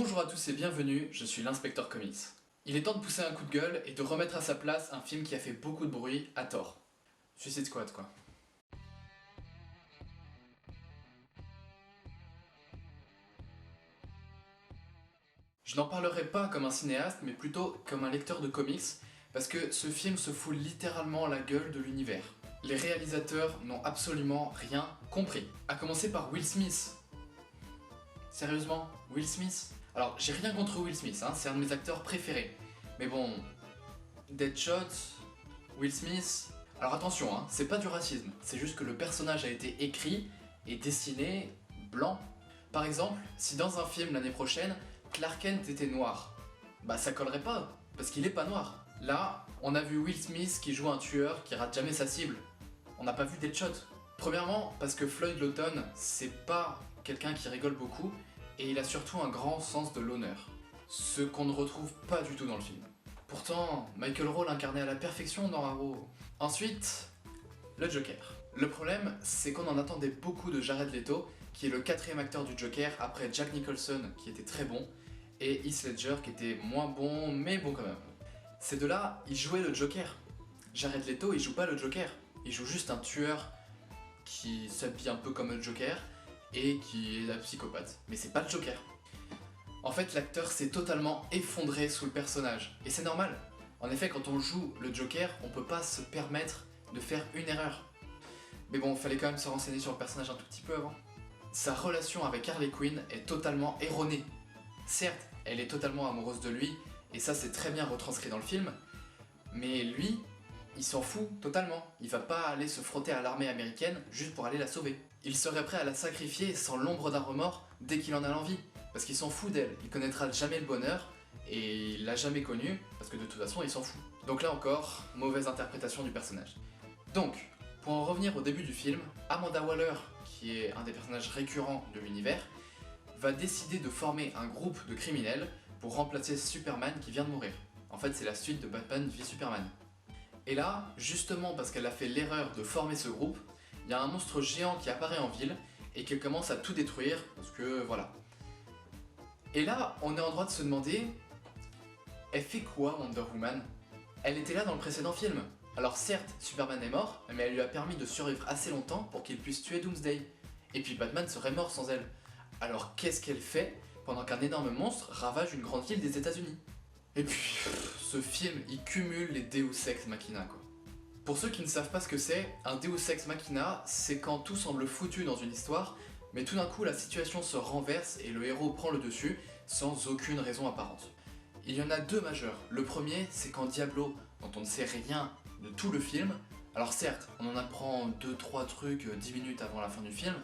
Bonjour à tous et bienvenue, je suis l'inspecteur comics. Il est temps de pousser un coup de gueule et de remettre à sa place un film qui a fait beaucoup de bruit à tort. Suicide Squad quoi. Je n'en parlerai pas comme un cinéaste, mais plutôt comme un lecteur de comics, parce que ce film se fout littéralement la gueule de l'univers. Les réalisateurs n'ont absolument rien compris. À commencer par Will Smith. Sérieusement, Will Smith? Alors, j'ai rien contre Will Smith, hein, c'est un de mes acteurs préférés. Mais bon, Deadshot, Will Smith... Alors attention, hein, c'est pas du racisme, c'est juste que le personnage a été écrit et dessiné blanc. Par exemple, si dans un film l'année prochaine, Clark Kent était noir, bah ça collerait pas, parce qu'il est pas noir. Là, on a vu Will Smith qui joue un tueur qui rate jamais sa cible. On n'a pas vu Deadshot. Premièrement, parce que Floyd Lawton, c'est pas quelqu'un qui rigole beaucoup, et il a surtout un grand sens de l'honneur. Ce qu'on ne retrouve pas du tout dans le film. Pourtant, Michael Rowe l'incarnait à la perfection dans Arrow. Ensuite, le Joker. Le problème, c'est qu'on en attendait beaucoup de Jared Leto, qui est le quatrième acteur du Joker après Jack Nicholson, qui était très bon, et Heath Ledger, qui était moins bon, mais bon quand même. Ces deux-là, ils jouaient le Joker. Jared Leto, il joue pas le Joker. Il joue juste un tueur qui s'habille un peu comme le Joker, et qui est un psychopathe. Mais c'est pas le Joker. En fait, l'acteur s'est totalement effondré sous le personnage, et c'est normal. En effet, quand on joue le Joker, on peut pas se permettre de faire une erreur. Mais bon, fallait quand même se renseigner sur le personnage un tout petit peu avant. Sa relation avec Harley Quinn est totalement erronée. Certes, elle est totalement amoureuse de lui, et ça c'est très bien retranscrit dans le film, mais lui, il s'en fout totalement. Il va pas aller se frotter à l'armée américaine juste pour aller la sauver. Il serait prêt à la sacrifier sans l'ombre d'un remords dès qu'il en a l'envie, parce qu'il s'en fout d'elle, il connaîtra jamais le bonheur, et il l'a jamais connu, parce que de toute façon il s'en fout. Donc là encore, mauvaise interprétation du personnage. Donc, pour en revenir au début du film, Amanda Waller, qui est un des personnages récurrents de l'univers, va décider de former un groupe de criminels pour remplacer Superman qui vient de mourir. En fait, c'est la suite de Batman v Superman. Et là, justement parce qu'elle a fait l'erreur de former ce groupe, il y a un monstre géant qui apparaît en ville et qui commence à tout détruire, parce que voilà. Et là, on est en droit de se demander, elle fait quoi Wonder Woman? Elle était là dans le précédent film. Alors certes, Superman est mort, mais elle lui a permis de survivre assez longtemps pour qu'il puisse tuer Doomsday. Et puis Batman serait mort sans elle. Alors qu'est-ce qu'elle fait pendant qu'un énorme monstre ravage une grande ville des États-Unis? Et puis, ce film, il cumule les Deus Ex Machina quoi. Pour ceux qui ne savent pas ce que c'est, un Deus Ex Machina, c'est quand tout semble foutu dans une histoire, mais tout d'un coup la situation se renverse et le héros prend le dessus sans aucune raison apparente. Il y en a deux majeurs. Le premier, c'est quand Diablo, dont on ne sait rien de tout le film, alors certes, on en apprend 2-3 trucs 10 minutes avant la fin du film,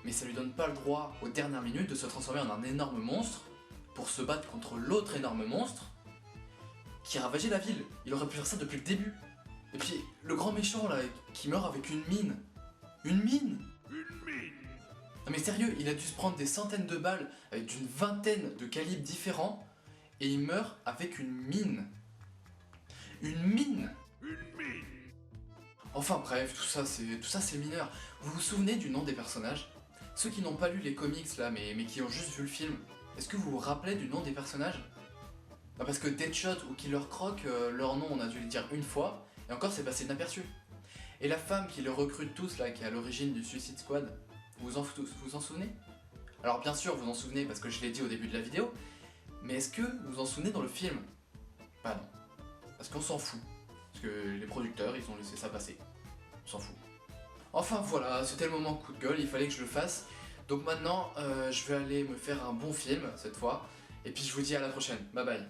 mais ça lui donne pas le droit, aux dernières minutes, de se transformer en un énorme monstre pour se battre contre l'autre énorme monstre qui ravageait la ville. Il aurait pu faire ça depuis le début. Et puis, le grand méchant là, qui meurt avec une mine. Une mine? Une mine? Non mais sérieux, il a dû se prendre des centaines de balles avec d'une vingtaine de calibres différents et il meurt avec une mine. Une mine? Une mine? Enfin bref, tout ça c'est mineur. Vous vous souvenez du nom des personnages? Ceux qui n'ont pas lu les comics là, mais qui ont juste vu le film, est-ce que vous vous rappelez du nom des personnages? Bah parce que Deadshot ou Killer Croc, leur nom on a dû le dire une fois, et encore c'est passé inaperçu. Et la femme qui les recrute tous là, qui est à l'origine du Suicide Squad, vous en souvenez? Alors bien sûr vous en souvenez parce que je l'ai dit au début de la vidéo, mais est-ce que vous vous en souvenez dans le film? Bah non. Parce qu'on s'en fout. Parce que les producteurs, ils ont laissé ça passer. On s'en fout. Enfin voilà, c'était le moment coup de gueule, il fallait que je le fasse. Donc maintenant, je vais aller me faire un bon film, cette fois. Et puis je vous dis à la prochaine. Bye bye.